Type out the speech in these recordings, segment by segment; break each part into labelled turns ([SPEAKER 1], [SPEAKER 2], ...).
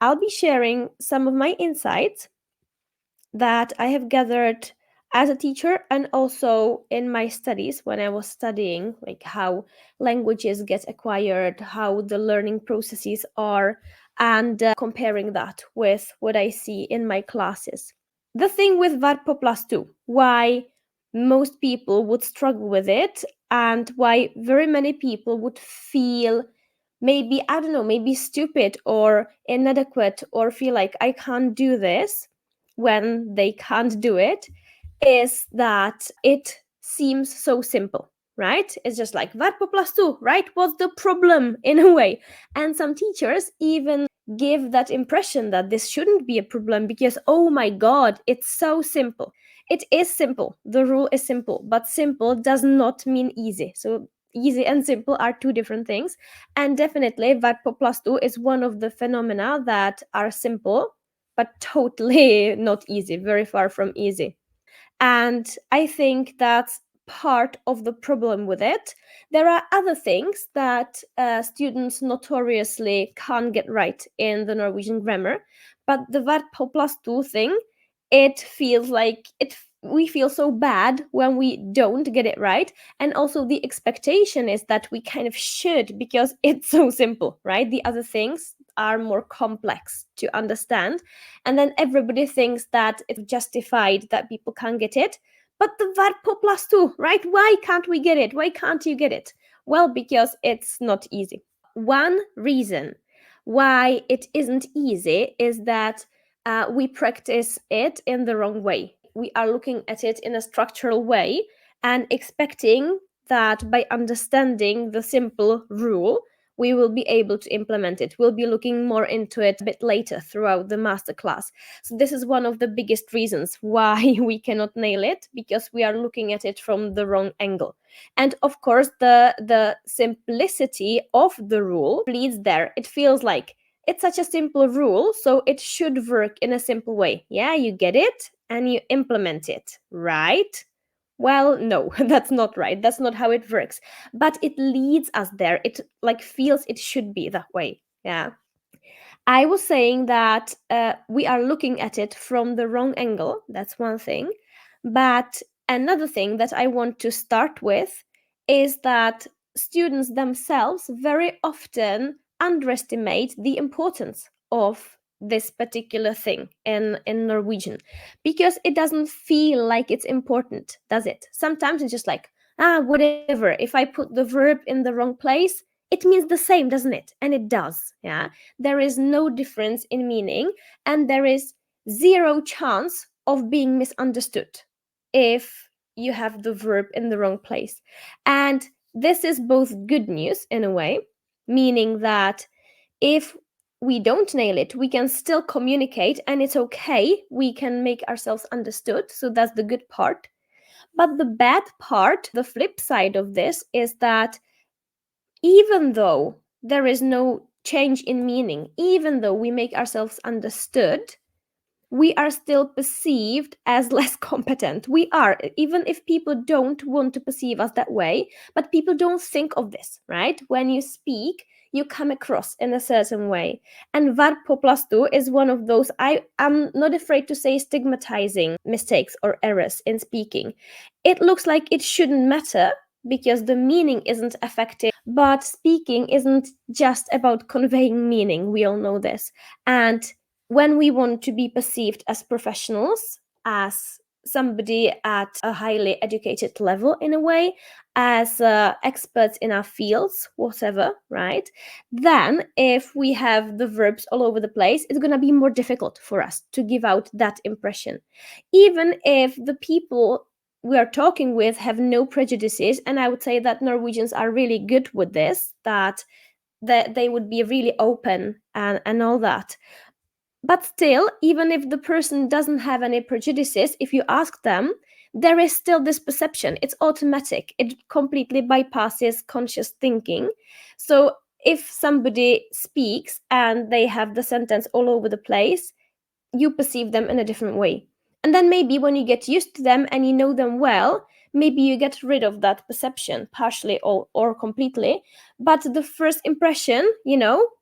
[SPEAKER 1] I'll be sharing some of my insights that I have gathered as a teacher and also in my studies when I was studying, like how languages get acquired, how the learning processes are, and comparing that with what I see in my classes. The thing with Varpo plus 2, why most people would struggle with it, and why very many people would feel maybe, I don't know, maybe stupid or inadequate or feel like I can't do this when they can't do it, is that it seems so simple, right? It's just like Varpo plus 2, right? What's the problem in a way? And some teachers even give that impression that this shouldn't be a problem because, oh my God, it's so simple. It is simple. The rule is simple, but simple does not mean easy. So easy and simple are two different things. And definitely, Varpo plus 2 is one of the phenomena that are simple, but totally not easy, very far from easy. And I think that's part of the problem with it. There are other things that students notoriously can't get right in the Norwegian grammar, but the verb plus two thing, it feels like we feel so bad when we don't get it right, and also the expectation is that we kind of should because it's so simple, right? The other things are more complex to understand, and then everybody thinks that it's justified that people can't get it. But the verb plus two, right? Why can't we get it? Why can't you get it? Well, because it's not easy. One reason why it isn't easy is that we practice it in the wrong way. We are looking at it in a structural way and expecting that by understanding the simple rule, we will be able to implement it. We'll be looking more into it a bit later throughout the masterclass. So this is one of the biggest reasons why we cannot nail it, because we are looking at it from the wrong angle. And of course, the simplicity of the rule leads there. It feels like it's such a simple rule, so it should work in a simple way. Yeah, you get it and you implement it, right? Well, no, that's not right. That's not how it works. But it leads us there. It like feels it should be that way. Yeah. I was saying that we are looking at it from the wrong angle. That's one thing. But another thing that I want to start with is that students themselves very often underestimate the importance of this particular thing in Norwegian, because it doesn't feel like it's important, does it? Sometimes it's just like, whatever. If I put the verb in the wrong place, it means the same, doesn't it? And it does. Yeah. There is no difference in meaning, and there is zero chance of being misunderstood if you have the verb in the wrong place. And this is both good news in a way, meaning that if we don't nail it, we can still communicate and it's okay. We can make ourselves understood. So that's the good part. But the bad part, the flip side of this, is that even though there is no change in meaning, even though we make ourselves understood, we are still perceived as less competent. We are, even if people don't want to perceive us that way, but people don't think of this, right? When you speak, you come across in a certain way. And Varpo plus two is one of those, I am not afraid to say, stigmatizing mistakes or errors in speaking. It looks like it shouldn't matter because the meaning isn't affected, but speaking isn't just about conveying meaning. We all know this. And when we want to be perceived as professionals, as somebody at a highly educated level in a way, as experts in our fields, whatever, right? Then if we have the verbs all over the place, it's going to be more difficult for us to give out that impression. Even if the people we are talking with have no prejudices, and I would say that Norwegians are really good with this, that they would be really open and all that. But still, even if the person doesn't have any prejudices, if you ask them, there is still this perception. It's automatic. It completely bypasses conscious thinking. So if somebody speaks and they have the sentence all over the place, you perceive them in a different way. And then maybe when you get used to them and you know them well, maybe you get rid of that perception partially or completely. But the first impression,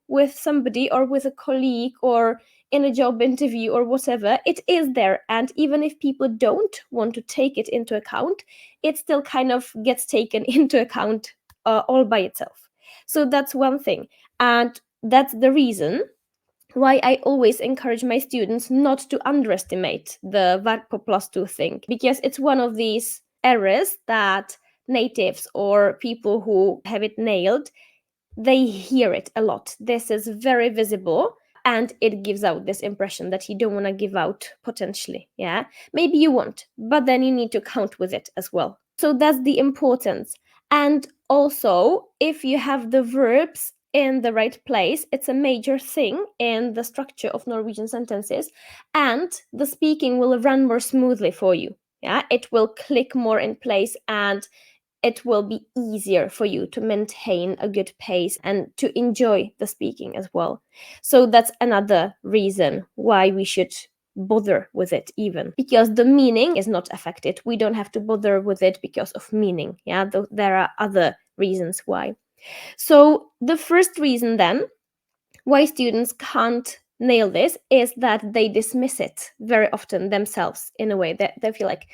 [SPEAKER 1] with somebody or with a colleague or in a job interview or whatever, it is there. And even if people don't want to take it into account, it still kind of gets taken into account all by itself. So that's one thing. And that's the reason why I always encourage my students not to underestimate the Varpo plus 2 thing, because it's one of these errors that natives or people who have it nailed, they hear it a lot. This is very visible, and it gives out this impression that you don't want to give out potentially. Yeah, maybe you won't, but then you need to count with it as well. So that's the importance. And also, if you have the verbs in the right place, it's a major thing in the structure of Norwegian sentences, and the speaking will run more smoothly for you. Yeah, it will click more in place, and it will be easier for you to maintain a good pace and to enjoy the speaking as well. So that's another reason why we should bother with it, even because the meaning is not affected. We don't have to bother with it because of meaning. Yeah, there are other reasons why. So the first reason then why students can't nail this is that they dismiss it very often themselves, in a way that they feel like,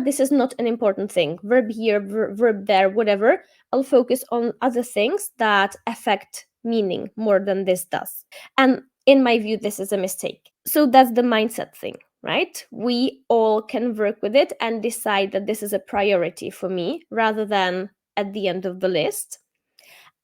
[SPEAKER 1] this is not an important thing, verb here, verb there, whatever, I'll focus on other things that affect meaning more than this does. And in my view, this is a mistake. So that's the mindset thing, right? We all can work with it and decide that this is a priority for me rather than at the end of the list.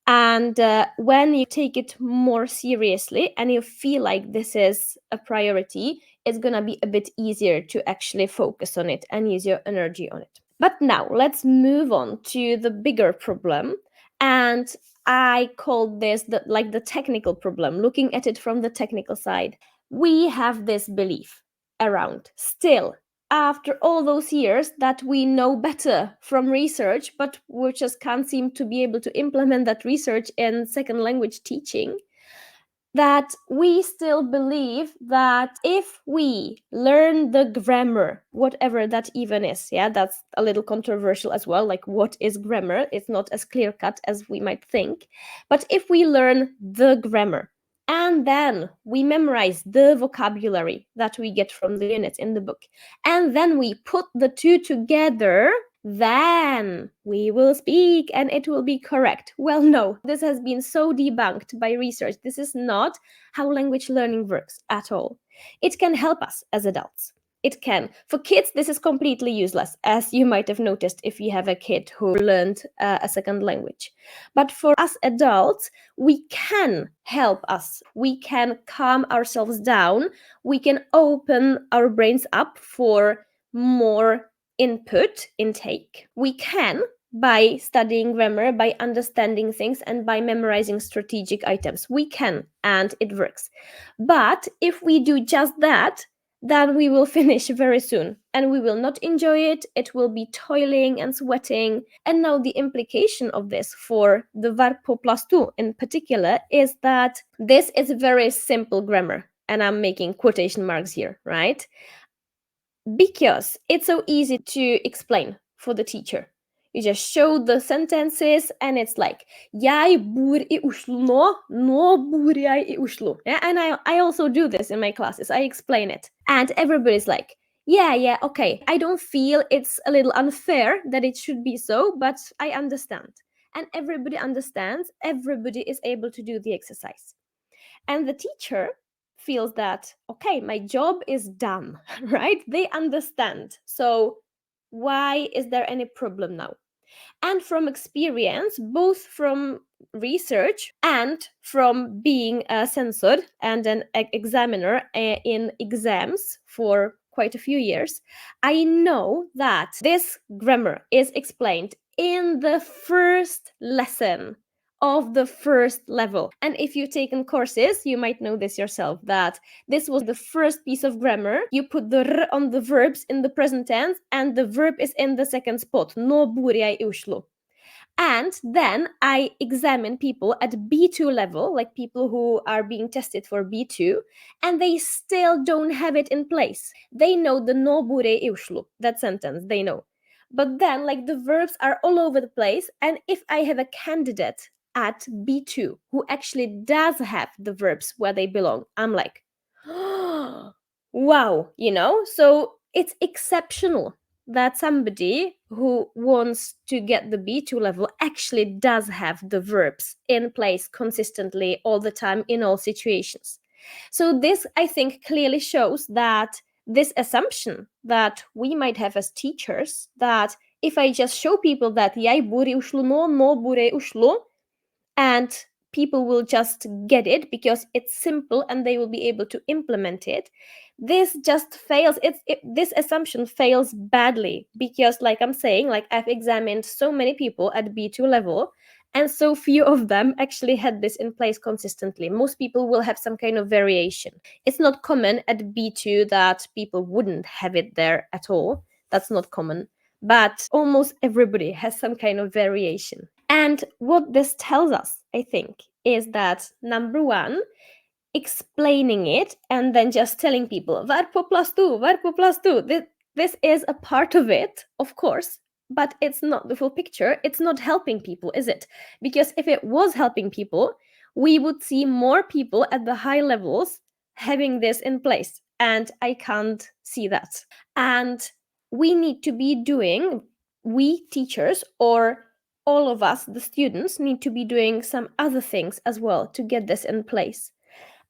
[SPEAKER 1] And when you take it more seriously and you feel like this is a priority, it's going to be a bit easier to actually focus on it and use your energy on it. But now let's move on to the bigger problem. And I called this the technical problem, looking at it from the technical side. We have this belief around still, after all those years, that we know better from research, but we just can't seem to be able to implement that research in second language teaching, that we still believe that if we learn the grammar, whatever that even is, yeah, that's a little controversial as well, like what is grammar? It's not as clear cut as we might think. But if we learn the grammar and then we memorize the vocabulary that we get from the units in the book, and then we put the two together, then we will speak and it will be correct. Well, no, this has been so debunked by research. This is not how language learning works at all. It can help us as adults. It can. For kids, this is completely useless, as you might have noticed if you have a kid who learned a second language. But for us adults, we can help us. We can calm ourselves down. We can open our brains up for more input intake. We can, by studying grammar, by understanding things, and by memorizing strategic items. We can, and it works. But if we do just that, then we will finish very soon and we will not enjoy it. It will be toiling and sweating. And now the implication of this for the Varpo plus 2 in particular is that this is very simple grammar. And I'm making quotation marks here, right? Because it's so easy to explain for the teacher. You just show the sentences and it's like, jeg bor I Oslo nå bor jeg I Oslo. Yeah, and I also do this in my classes. I explain it. And everybody's like, yeah, okay. I don't feel it's a little unfair that it should be so, but I understand. And everybody understands. Everybody is able to do the exercise. And the teacher feels that, okay, my job is done, right? They understand. So why is there any problem now? And from experience, both from research and from being a censor and an examiner in exams for quite a few years, I know that this grammar is explained in the first lesson of the first level. And if you've taken courses, you might know this yourself, that this was the first piece of grammar. You put the r on the verbs in the present tense, and the verb is in the second spot. Nå bor jeg I Oslo. And then I examine people at B2 level, like people who are being tested for B2, and they still don't have it in place. They know the Nå bor jeg I Oslo, that sentence, they know. but then like the verbs are all over the place. And if I have a candidate at B2 who actually does have the verbs where they belong, I'm like, wow, so it's exceptional that somebody who wants to get the B2 level actually does have the verbs in place consistently all the time in all situations. So this, I think, clearly shows that this assumption that we might have as teachers, that if I just show people that jeg bor I Oslo nå, nå bor jeg I Oslo, and people will just get it because it's simple and they will be able to implement it, this just fails. This assumption fails badly because, like I'm saying, like I've examined so many people at B2 level, and so few of them actually had this in place consistently. Most people will have some kind of variation. It's not common at B2 that people wouldn't have it there at all. That's not common, but almost everybody has some kind of variation. And what this tells us, I think, is that number one, explaining it and then just telling people varpå plus two, varpå plus two. This is a part of it, of course, but it's not the full picture. It's not helping people, is it? Because if it was helping people, we would see more people at the high levels having this in place. And I can't see that. And we need to be doing, we teachers or all of us, the students, need to be doing some other things as well to get this in place.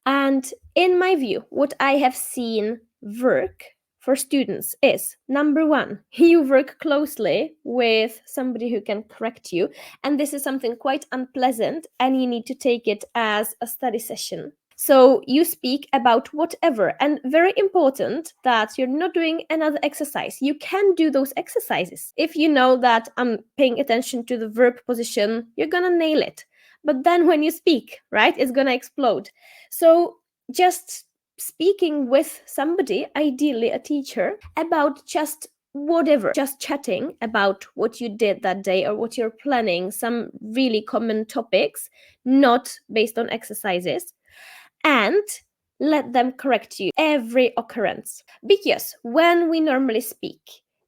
[SPEAKER 1] And in my view, what I have seen work for students is number one, you work closely with somebody who can correct you. And this is something quite unpleasant, and you need to take it as a study session. So you speak about whatever, and very important that you're not doing another exercise. You can do those exercises. If you know that I'm paying attention to the verb position, you're gonna nail it. But then when you speak, right, it's gonna explode. So just speaking with somebody, ideally a teacher, about just whatever, just chatting about what you did that day or what you're planning, some really common topics, not based on exercises, and let them correct you every occurrence. Because when we normally speak,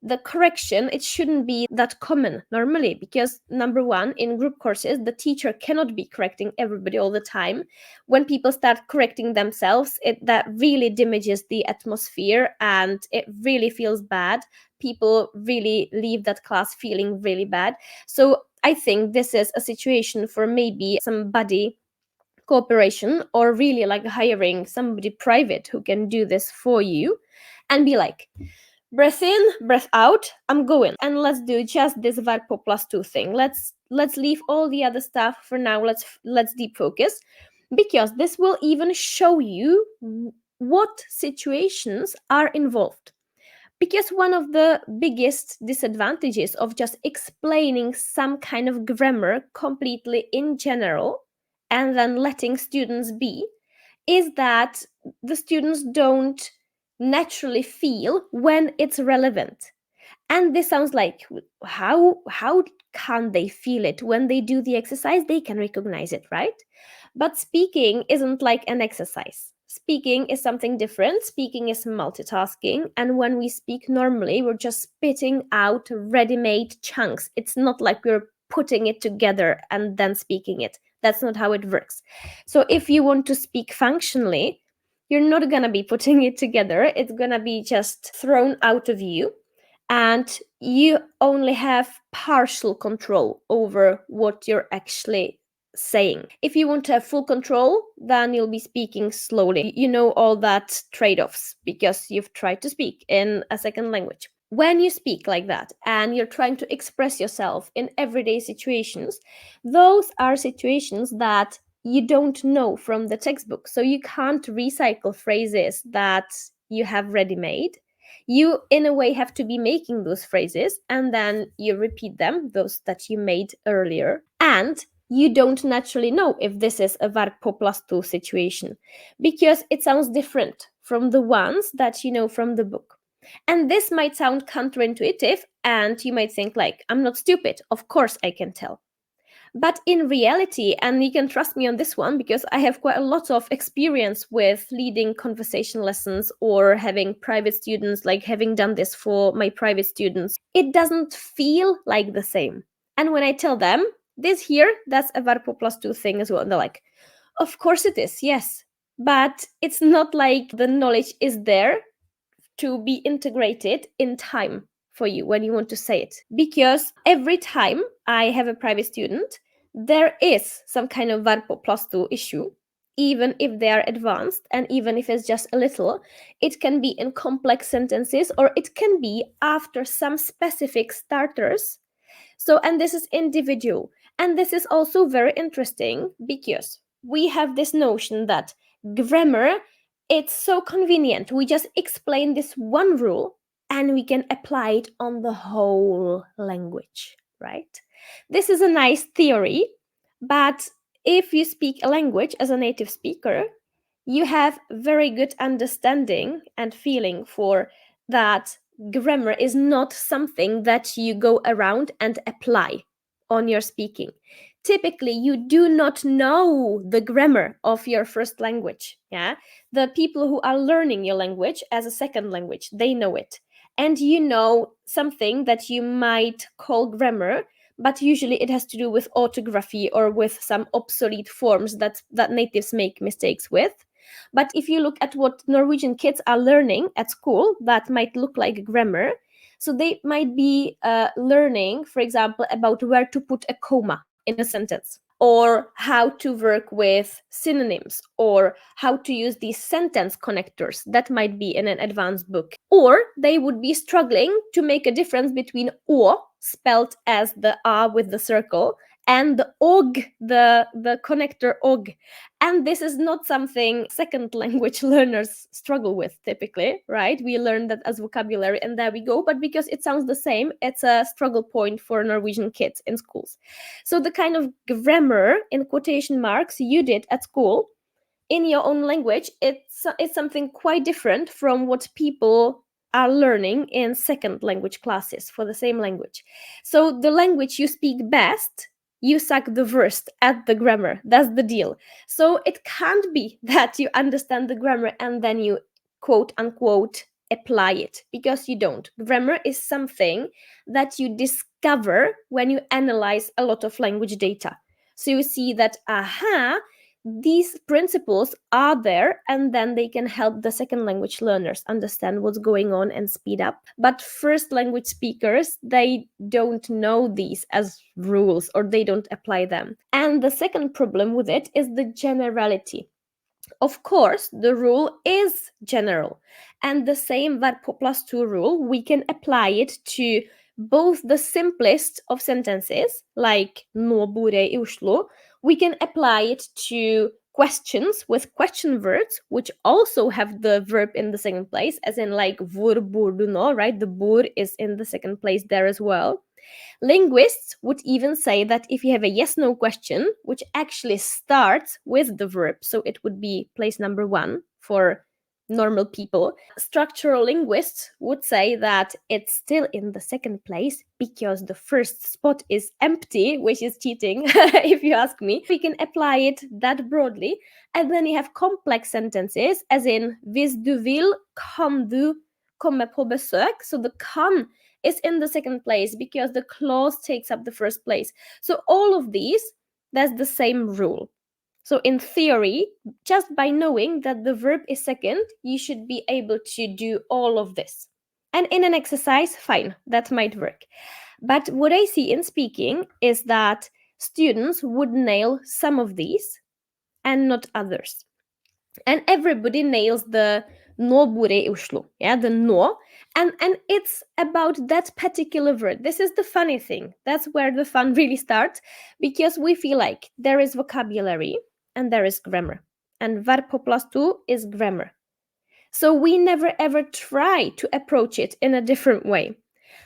[SPEAKER 1] the correction, it shouldn't be that common normally, because number one, in group courses, the teacher cannot be correcting everybody all the time. When people start correcting themselves, that really damages the atmosphere and it really feels bad. People really leave that class feeling really bad. So I think this is a situation for maybe some buddy cooperation, or really like hiring somebody private who can do this for you and be like, breath in, breath out, I'm going, and let's do just this varpå plus two thing. Let's leave all the other stuff for now. Let's deep focus, because this will even show you what situations are involved. Because one of the biggest disadvantages of just explaining some kind of grammar completely in general and then letting students be is that the students don't naturally feel when it's relevant. And this sounds like, how can they feel it? When they do the exercise, they can recognize it, right? But speaking isn't like an exercise. Speaking is something different. Speaking is multitasking. And when we speak normally, we're just spitting out ready-made chunks. It's not like we're putting it together and then speaking it. That's not how it works. So if you want to speak functionally, you're not going to be putting it together. It's going to be just thrown out of you. And you only have partial control over what you're actually saying. If you want to have full control, then you'll be speaking slowly. You know all that trade-offs because you've tried to speak in a second language. When you speak like that and you're trying to express yourself in everyday situations, those are situations that you don't know from the textbook. So you can't recycle phrases that you have ready-made. You, in a way, have to be making those phrases and then you repeat them, those that you made earlier. And you don't naturally know if this is a varpå plus two situation because it sounds different from the ones that you know from the book. And this might sound counterintuitive and you might think like, I'm not stupid. Of course I can tell. But in reality, and you can trust me on this one because I have quite a lot of experience with leading conversation lessons or having private students, like having done this for my private students, it doesn't feel like the same. And when I tell them this here, that's a Varpo plus two thing as well, and they're like, of course it is, yes. But it's not like the knowledge is there to be integrated in time for you when you want to say it. Because every time I have a private student, there is some kind of Varpo plus two issue, even if they are advanced and even if it's just a little. It can be in complex sentences or it can be after some specific starters. So, and this is individual. And this is also very interesting because we have this notion that grammar, it's so convenient. We just explain this one rule and we can apply it on the whole language, right? This is a nice theory, but if you speak a language as a native speaker, you have very good understanding and feeling for that grammar is not something that you go around and apply on your speaking. Typically, you do not know the grammar of your first language. Yeah. The people who are learning your language as a second language, they know it. And you know something that you might call grammar, but usually it has to do with orthography or with some obsolete forms that natives make mistakes with. But if you look at what Norwegian kids are learning at school, that might look like grammar. So they might be learning, for example, about where to put a comma in a sentence, or how to work with synonyms, or how to use these sentence connectors. That might be in an advanced book. Or they would be struggling to make a difference between o, spelled as the a with the circle, and the og, the connector og. And this is not something second language learners struggle with typically, right? We learn that as vocabulary and there we go. But because it sounds the same, it's a struggle point for Norwegian kids in schools. So the kind of grammar, in quotation marks, you did at school in your own language, it's something quite different from what people are learning in second language classes for the same language. So the language you speak best, you suck the worst at the grammar. That's the deal. So it can't be that you understand the grammar and then you quote unquote apply it, because you don't. Grammar is something that you discover when you analyze a lot of language data. So you see that, aha, these principles are there, and then they can help the second language learners understand what's going on and speed up. But first language speakers, they don't know these as rules or they don't apply them. And the second problem with it is the generality. Of course, the rule is general, and the same verb plus two rule, we can apply it to both the simplest of sentences, like Nå bor jeg i Oslo. We can apply it to questions with question words, which also have the verb in the second place, as in like hvor bor du nå, right? The bor is in the second place there as well. Linguists would even say that if you have a yes-no question, which actually starts with the verb, so it would be place number one for normal people, structural linguists would say that it's still in the second place because the first spot is empty, which is cheating, if you ask me. We can apply it that broadly. And then you have complex sentences, as in, hvis du vil, kan du komme på besøk. So the kan is in the second place because the clause takes up the first place. So all of these, that's the same rule. So in theory, just by knowing that the verb is second, you should be able to do all of this. And in an exercise, fine, that might work. But what I see in speaking is that students would nail some of these and not others. And everybody nails the Nå bor jeg i Oslo, yeah, the nå. And it's about that particular word. This is the funny thing. That's where the fun really starts, because we feel like there is vocabulary and there is grammar. And verb plus two is grammar. So we never ever try to approach it in a different way.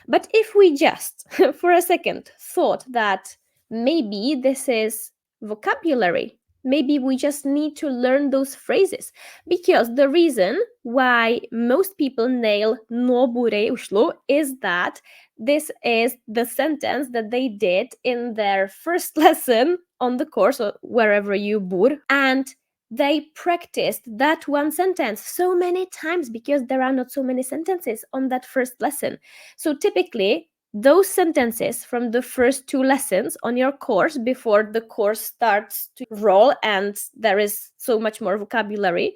[SPEAKER 1] But if we just, for a second, thought that maybe this is vocabulary Maybe we just need to learn those phrases, because the reason why most people nail no bure Oslo is that this is the sentence that they did in their first lesson on the course or wherever you bor, and they practiced that one sentence so many times because there are not so many sentences on that first lesson. So typically those sentences from the first two lessons on your course before the course starts to roll and there is so much more vocabulary,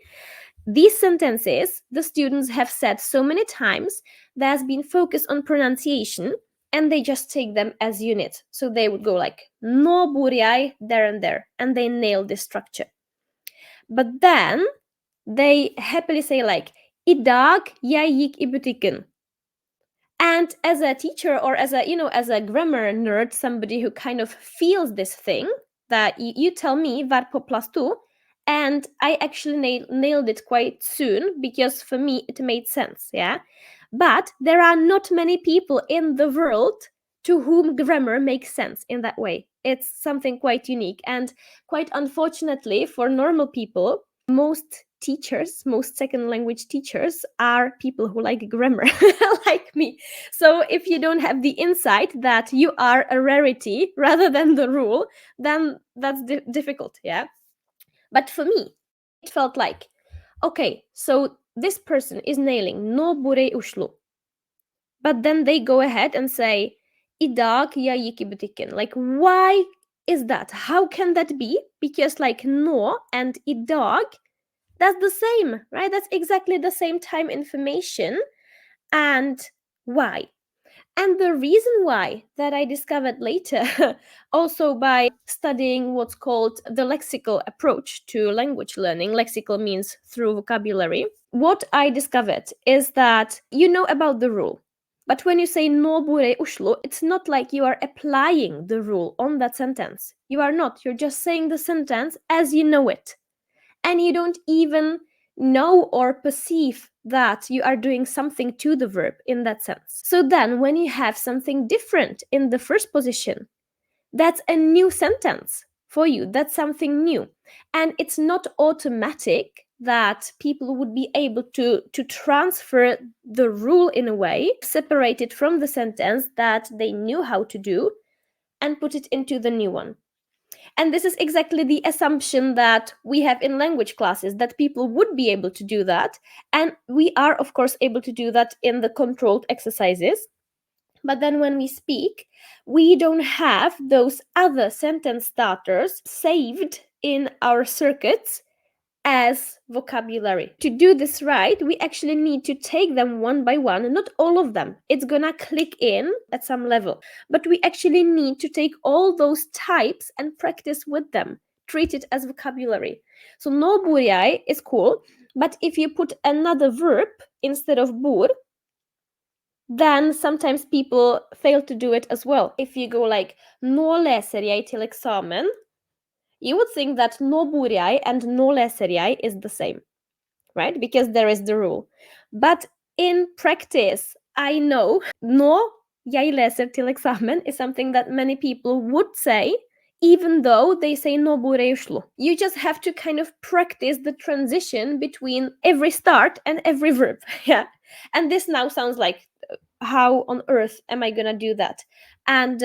[SPEAKER 1] these sentences the students have said so many times that has been focused on pronunciation, and they just take them as units. So they would go like no bor jeg there and there, and they nail this structure. But then they happily say like I dag jeg gikk i butikken. And as a teacher, or as a, as a grammar nerd, somebody who kind of feels this thing that you tell me var på plass to, and I actually nailed it quite soon because for me it made sense, yeah. But there are not many people in the world to whom grammar makes sense in that way. It's something quite unique, and quite unfortunately for normal people, most teachers, most second language teachers, are people who like grammar, like me. So if you don't have the insight that you are a rarity rather than the rule, then that's difficult, yeah. But for me, it felt like, okay, so this person is nailing no bor Oslo, but then they go ahead and say I dag jeg gikk i butikken. Like, why is that? How can that be? Because like no and I dag, that's the same, right? That's exactly the same time information. And why? And the reason why that I discovered later, also by studying what's called the lexical approach to language learning. Lexical means through vocabulary. What I discovered is that you know about the rule. But when you say no bor Oslo, it's not like you are applying the rule on that sentence. You are not. You're just saying the sentence as you know it. And you don't even know or perceive that you are doing something to the verb in that sense. So then when you have something different in the first position, that's a new sentence for you. That's something new. And it's not automatic that people would be able to transfer the rule in a way, separate it from the sentence that they knew how to do, and put it into the new one. And this is exactly the assumption that we have in language classes, that people would be able to do that. And we are, of course, able to do that in the controlled exercises. But then when we speak, we don't have those other sentence starters saved in our circuits as vocabulary. To do this right, we actually need to take them one by one, not all of them. It's gonna click in at some level, but we actually need to take all those types and practice with them, treat it as vocabulary. So no bor jeg is cool, but if you put another verb instead of bor, then sometimes people fail to do it as well. If you go like nå leser jeg til eksamen, you would think that nå bor jeg and nå leser jeg is the same, right? Because there is the rule. But in practice, I know nå jeg leser til eksamen is something that many people would say, even though they say nå bor jeg i Oslo. You just have to kind of practice the transition between every start and every verb. Yeah. And this now sounds like, how on earth am I gonna do that? And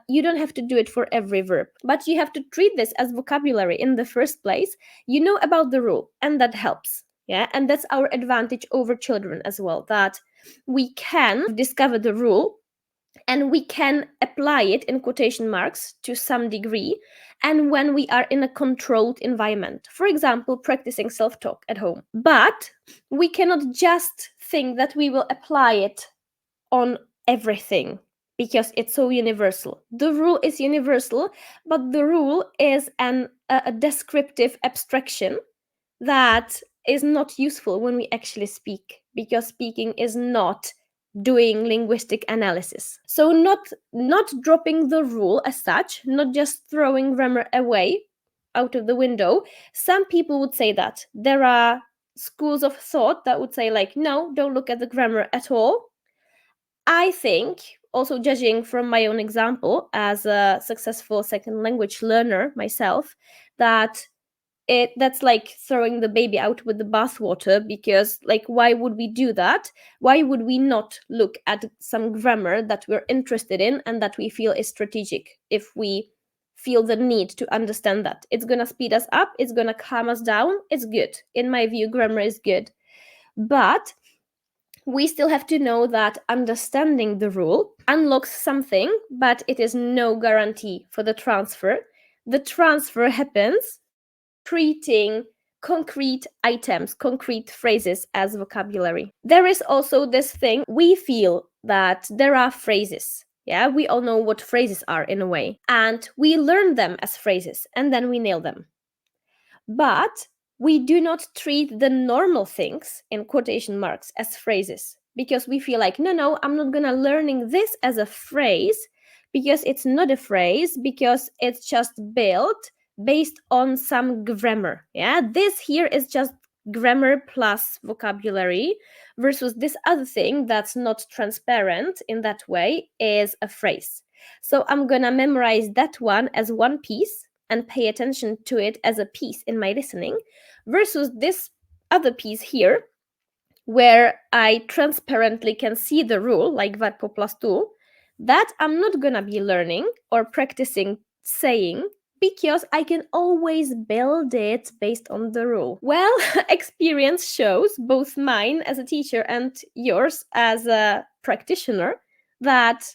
[SPEAKER 1] you don't have to do it for every verb, but you have to treat this as vocabulary in the first place. You know about the rule, and that helps. Yeah, and that's our advantage over children as well, that we can discover the rule and we can apply it in quotation marks to some degree, and when we are in a controlled environment, for example practicing self-talk at home. But we cannot just think that we will apply it on everything because it's so universal. The rule is universal, but the rule is a descriptive abstraction that is not useful when we actually speak, because speaking is not doing linguistic analysis. So not dropping the rule as such, not just throwing grammar away out of the window. Some people would say that. There are schools of thought that would say like, no, don't look at the grammar at all. I think, also judging from my own example as a successful second language learner myself, that that's like throwing the baby out with the bathwater, because like, why would we do that? Why would we not look at some grammar that we're interested in and that we feel is strategic? If we feel the need to understand that it's going to speed us up, it's going to calm us down, it's good. In my view, grammar is good. But we still have to know that understanding the rule unlocks something, but it is no guarantee for the transfer. The transfer happens treating concrete items, concrete phrases as vocabulary. There is also this thing, we feel that there are phrases. Yeah, we all know what phrases are in a way, and we learn them as phrases and then we nail them. But we do not treat the normal things, in quotation marks, as phrases, because we feel like, no, I'm not gonna learning this as a phrase, because it's not a phrase, because it's just built based on some grammar. Yeah, this here is just grammar plus vocabulary, versus this other thing that's not transparent in that way is a phrase. So I'm gonna memorize that one as one piece and pay attention to it as a piece in my listening, versus this other piece here, where I transparently can see the rule, like verb plus tu, that I'm not gonna be learning or practicing saying, because I can always build it based on the rule. Well, experience shows, both mine as a teacher and yours as a practitioner, that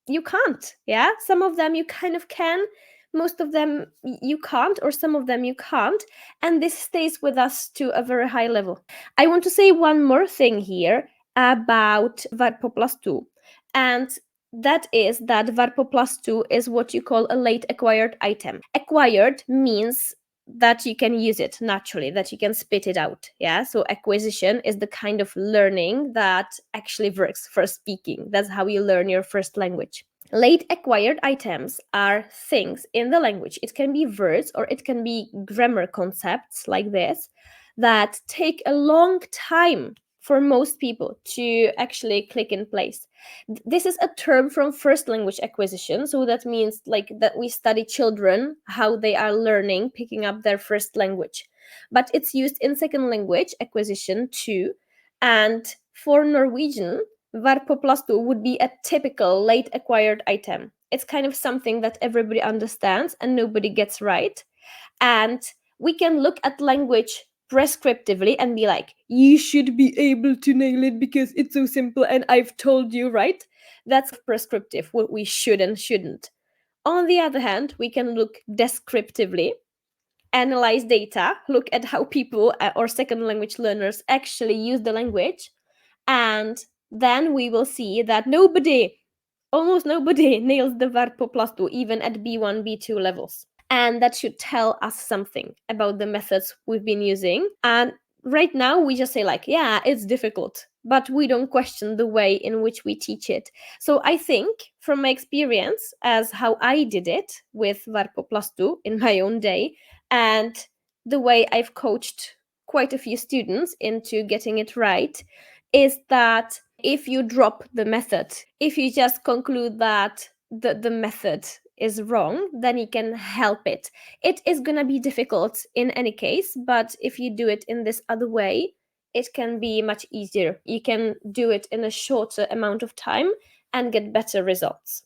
[SPEAKER 1] you can't. Yeah, some of them you kind of can, most of them you can't, or some of them you can't, and this stays with us to a very high level. I want to say one more thing here about verb plus tu, and that is that verb plus tu is what you call a late acquired item. Acquired means that you can use it naturally, that you can spit it out. Yeah, so acquisition is the kind of learning that actually works for speaking. That's how you learn your first language. Late acquired items are things in the language. It can be words or it can be grammar concepts like this that take a long time for most people to actually click in place. This is a term from first language acquisition. So that means like that we study children, how they are learning, picking up their first language. But it's used in second language acquisition too. And for Norwegian, verb plus tu would be a typical late acquired item. It's kind of something that everybody understands and nobody gets right. And we can look at language prescriptively and be like, you should be able to nail it because it's so simple and I've told you, right? That's prescriptive, what we should and shouldn't. On the other hand, we can look descriptively, analyze data, look at how people or second language learners actually use the language, and then we will see that almost nobody nails the verb plus tu, even at B1, B2 levels. And that should tell us something about the methods we've been using. And right now, we just say, like, yeah, it's difficult, but we don't question the way in which we teach it. So I think, from my experience as how I did it with verb plus tu in my own day, and the way I've coached quite a few students into getting it right, is that if you drop the method, if you just conclude that the method is wrong, then you can help it. It is going to be difficult in any case, but if you do it in this other way, it can be much easier. You can do it in a shorter amount of time and get better results.